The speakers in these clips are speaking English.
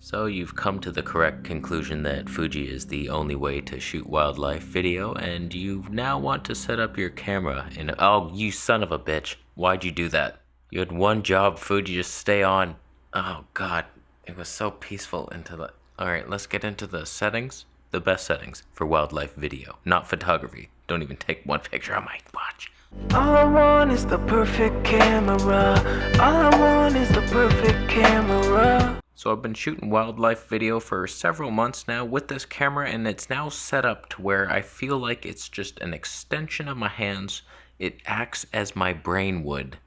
So you've come to the correct conclusion that Fuji is the only way to shoot wildlife video, and you now want to set up your camera in oh, you son of a bitch. Why'd you do that? You had one job, Fuji, just stay on. Oh god, it was so peaceful until the... Alright, let's get into the settings. The best settings for wildlife video, not photography. Don't even take one picture on my watch. All I want is the perfect camera. All I want is the perfect camera. So I've been shooting wildlife video for several months now with this camera, and it's now set up to where I feel like it's just an extension of my hands. It acts as my brain would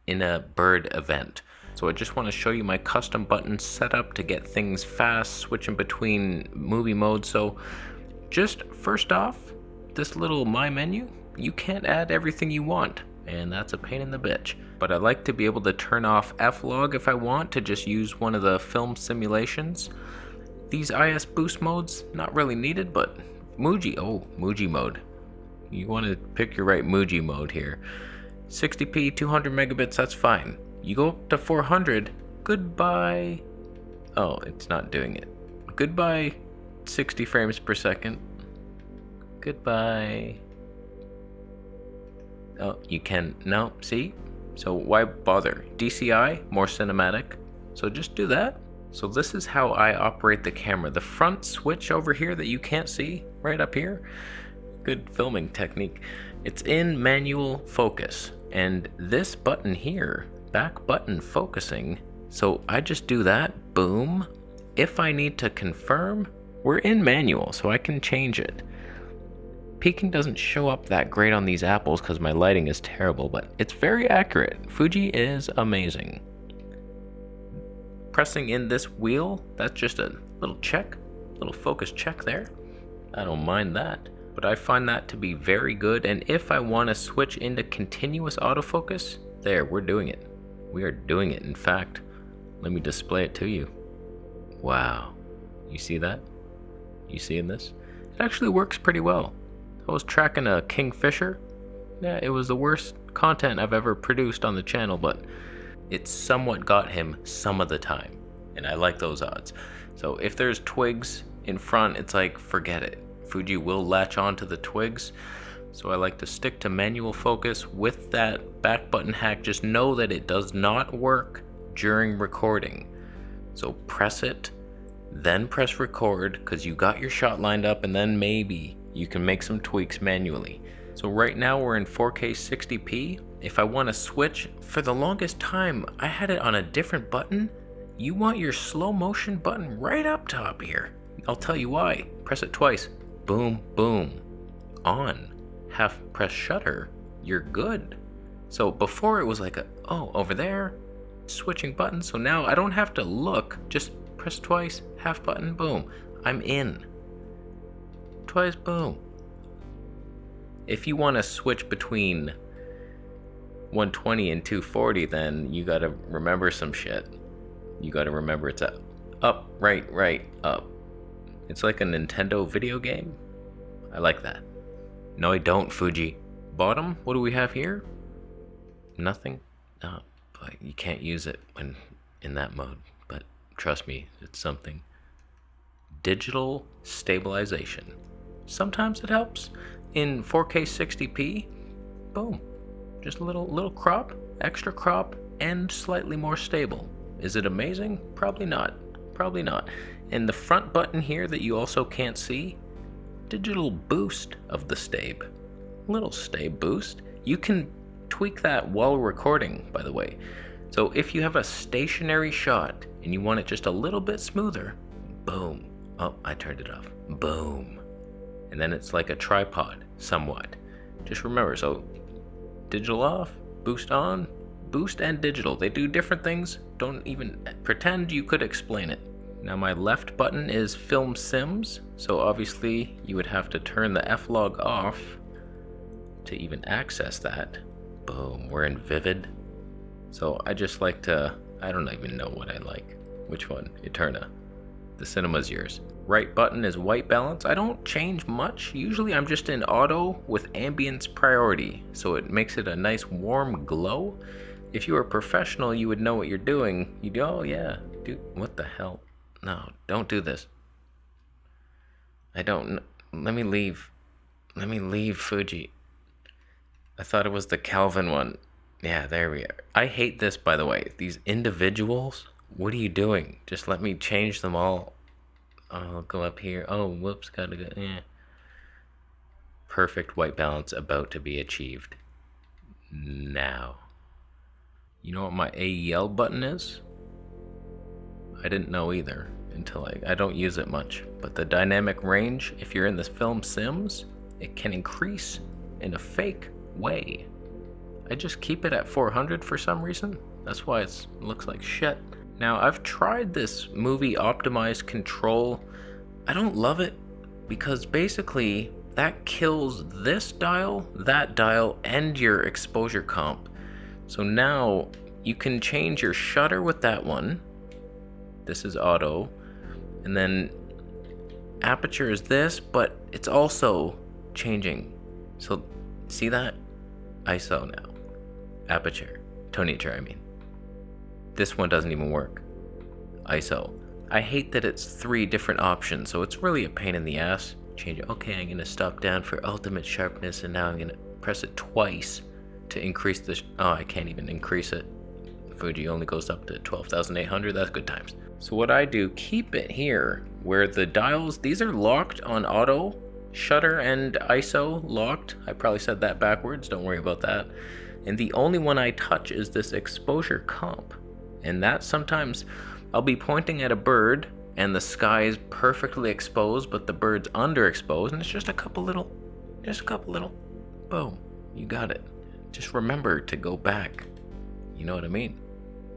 in a bird event. So I just want to show you my custom buttons set up to get things fast, switching between movie modes. So just first off, this little My menu, you can't add everything you want, and that's a pain in the bitch. But I like to be able to turn off F-Log if I want to just use one of the film simulations. These IS boost modes, not really needed, but Muji mode. You want to pick your right Muji mode here. 60p, 200 megabits, that's fine. You go up to 400, goodbye. Oh, it's not doing it. Goodbye 60 frames per second. Goodbye. Oh, you can, no, see? So why bother? DCI, more cinematic. So just do that. So this is how I operate the camera. The front switch over here that you can't see, right up here. Good filming technique. It's in manual focus. And this button here, back button focusing. So I just do that, boom. If I need to confirm, we're in manual, so I can change it. Peaking doesn't show up that great on these apples because my lighting is terrible, but it's very accurate. Fuji is amazing. Pressing in this wheel, that's just a little check, little focus check there. I don't mind that, but I find that to be very good. And if I want to switch into continuous autofocus, there, we're doing it. We are doing it. In fact, let me display it to you. Wow, you see that? You seeing this? It actually works pretty well. I was tracking a kingfisher. Yeah, it was the worst content I've ever produced on the channel, but it somewhat got him some of the time, and I like those odds. So if there's twigs in front, it's like, forget it. Fuji will latch onto the twigs, so I like to stick to manual focus with that back button hack. Just know that it does not work during recording. So press it, then press record, because you got your shot lined up, and then maybe you can make some tweaks manually. So right now we're in 4K 60p. If I want to switch, for the longest time I had it on a different button. You want your slow motion button right up top here. I'll tell you why. Press it twice. Boom, boom. On. Half press shutter. You're good. So before it was like over there, switching buttons. So now I don't have to look, just press twice, half button, boom. I'm in. Twice, boom. If you want to switch between 120 and 240, then you gotta remember some shit. You gotta remember it's up, right, up. It's like a Nintendo video game. I like that. No, I don't, Fuji. Bottom, what do we have here? Nothing? No, but you can't use it when in that mode. But trust me, it's something. Digital stabilization. Sometimes it helps. In 4K 60p, boom. Just a little crop, extra crop, and slightly more stable. Is it amazing? Probably not. Probably not. And the front button here that you also can't see, digital boost of the stabe. Little stabe boost. You can tweak that while recording, by the way. So if you have a stationary shot and you want it just a little bit smoother, boom. Oh, I turned it off. Boom. And then it's like a tripod, somewhat. Just remember, so digital off, boost on, boost and digital. They do different things. Don't even pretend you could explain it. Now my left button is film sims, so obviously you would have to turn the F-Log off to even access that. Boom, we're in vivid. So I just like to, I don't even know what I like. Which one? Eterna. The cinema's yours. Right button is white balance. I don't change much. Usually I'm just in auto with ambience priority, so it makes it a nice warm glow. If you were a professional, you would know what you're doing. You'd go, oh yeah, dude, what the hell? No, don't do this. I don't... Let me leave. Let me leave, Fuji. I thought it was the Calvin one. Yeah, there we are. I hate this, by the way. These individuals. What are you doing? Just let me change them all. I'll go up here. Oh, whoops, gotta go. Yeah. Perfect white balance about to be achieved. Now. You know what my AEL button is? I didn't know either until I don't use it much. But the dynamic range, if you're in the film sims, it can increase in a fake way. I just keep it at 400 for some reason. That's why it looks like shit. Now, I've tried this movie optimized control. I don't love it because basically that kills this dial, that dial, and your exposure comp. So now you can change your shutter with that one. This is auto. And then aperture is this, but it's also changing. So see that? ISO now. Aperture. Tonature, I mean. This one doesn't even work. ISO. I hate that it's 3 different options, so it's really a pain in the ass. Change it. Okay, I'm gonna stop down for ultimate sharpness, and now I'm gonna press it twice to increase the... oh, I can't even increase it. Fuji only goes up to 12,800. That's good times. So what I do, keep it here where the dials, these are locked on auto, shutter and ISO locked. I probably said that backwards, don't worry about that. And the only one I touch is this exposure comp. And that sometimes I'll be pointing at a bird and the sky is perfectly exposed, but the bird's underexposed, and it's just a couple little, boom, you got it. Just remember to go back. You know what I mean?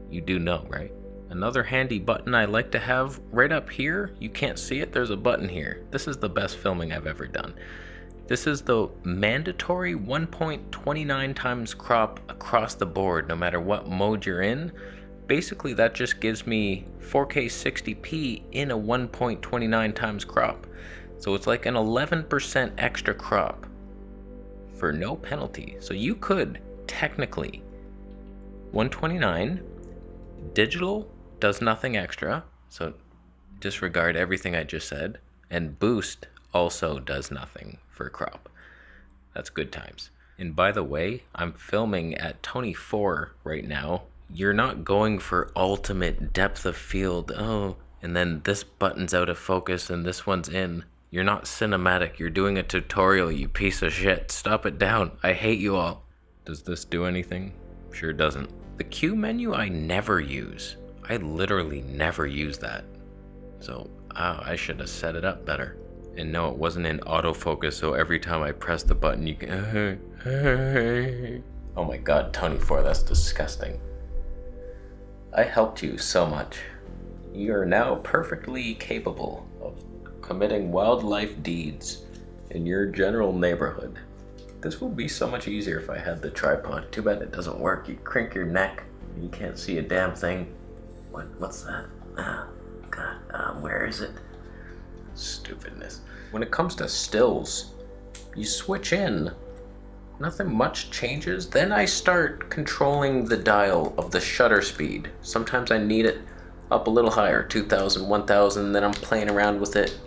You do know, right? Another handy button I like to have right up here. You can't see it, there's a button here. This is the best filming I've ever done. This is the mandatory 1.29 times crop across the board, no matter what mode you're in. Basically, that just gives me 4K 60p in a 1.29 times crop. So it's like an 11% extra crop for no penalty. So you could technically 129, digital does nothing extra, so disregard everything I just said, and boost also does nothing for crop. That's good times. And by the way, I'm filming at Tony 4 right now. You're not going for ultimate depth of field, oh, and then this button's out of focus and this one's in. You're not cinematic, you're doing a tutorial, you piece of shit. Stop it down, I hate you all. Does this do anything? Sure doesn't. The Q menu I never use. I literally never use that. So, I should have set it up better. And no, it wasn't in autofocus, so every time I press the button, you can... Oh my god, Tony 4, that's disgusting. I helped you so much. You are now perfectly capable of committing wildlife deeds in your general neighborhood. This would be so much easier if I had the tripod. Too bad it doesn't work. You crank your neck, you can't see a damn thing. What's that? God, where is it? Stupidness. When it comes to stills, you switch in. Nothing much changes. Then I start controlling the dial of the shutter speed. Sometimes I need it up a little higher, 2,000, 1,000, then I'm playing around with it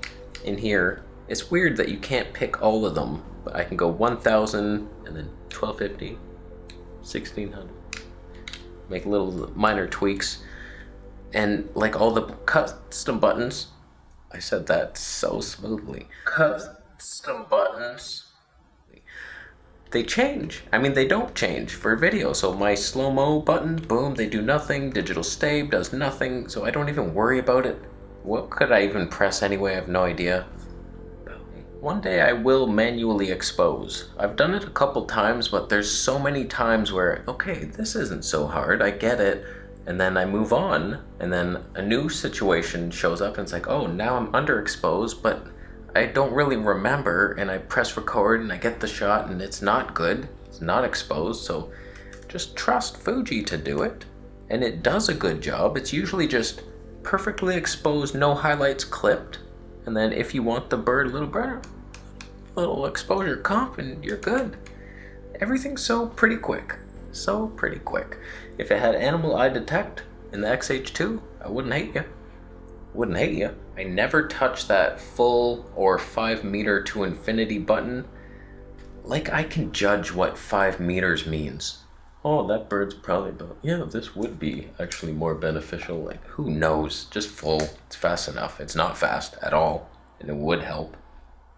in here. It's weird that you can't pick all of them, but I can go 1,000 and then 1,250, 1,600. Make little minor tweaks. And like all the custom buttons, I said that so smoothly. Custom buttons, they change. I mean, they don't change for video. So my slow-mo buttons, boom, they do nothing. Digital stab does nothing. So I don't even worry about it. What could I even press anyway? I have no idea. One day I will manually expose. I've done it a couple times, but there's so many times where, okay, this isn't so hard, I get it. And then I move on, and then a new situation shows up and it's like, oh, now I'm underexposed, but I don't really remember, and I press record and I get the shot and it's not good, it's not exposed, so just trust Fuji to do it. And it does a good job. It's usually just perfectly exposed, no highlights clipped, and then if you want the bird a little brighter, little exposure comp and you're good. Everything's so pretty quick. So pretty quick. If it had animal eye detect in the XH2, I wouldn't hate you. wouldn't hate you. I never touch that full or 5 meter to infinity button. Like I can judge what 5 meters means. Oh, that bird's probably about, yeah, this would be actually more beneficial. Like, who knows? Just full. It's fast enough. It's not fast at all, and it would help,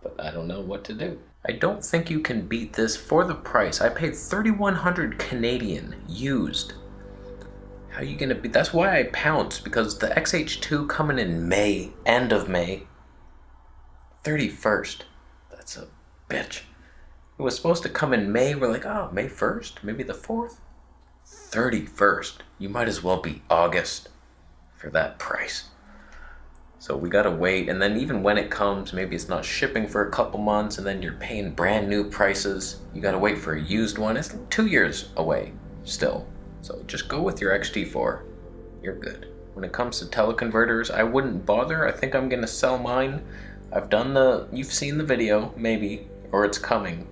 but I don't know what to do. I don't think you can beat this for the price. I paid 3,100 Canadian used. How are you gonna beat? That's why I pounced, because the XH2 coming in May, end of May, 31st. That's a bitch. It was supposed to come in May. We're like, oh, May 1st? Maybe the 4th? 31st. You might as well be August for that price. So we gotta wait, and then even when it comes, maybe it's not shipping for a couple months, and then you're paying brand new prices. You gotta wait for a used one. It's 2 years away still. So just go with your XT4. You're good. When it comes to teleconverters, I wouldn't bother. I think I'm gonna sell mine. I've done you've seen the video, maybe, or it's coming.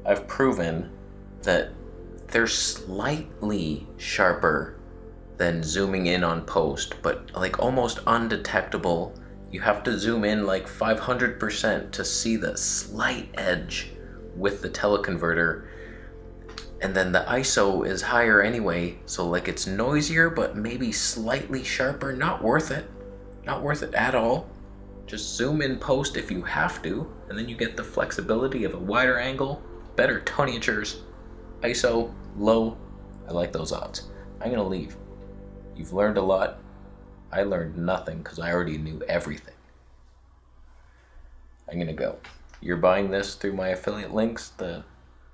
I've proven that they're slightly sharper than zooming in on post, but like almost undetectable. You have to zoom in like 500% to see the slight edge with the teleconverter. And then the ISO is higher anyway, so like it's noisier, but maybe slightly sharper. Not worth it. Not worth it at all. Just zoom in post if you have to, and then you get the flexibility of a wider angle, better tonagers, ISO low. I like those odds. I'm gonna leave. You've learned a lot. I learned nothing because I already knew everything. I'm gonna go. You're buying this through my affiliate links. The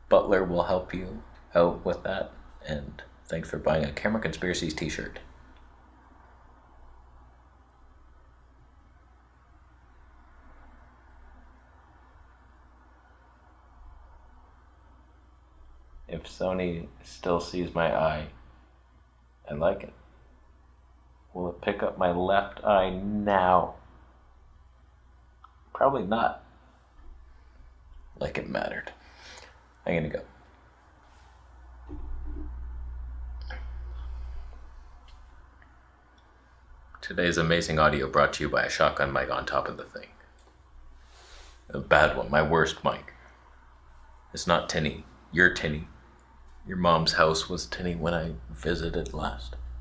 butler will help you out with that. And thanks for buying a Camera Conspiracies t-shirt. If Sony still sees my eye, I like it. Will it pick up my left eye now? Probably not. Like it mattered. I'm gonna go. Today's amazing audio brought to you by a shotgun mic on top of the thing. A bad one, my worst mic. It's not tinny. You're tinny. Your mom's house was tinny when I visited last.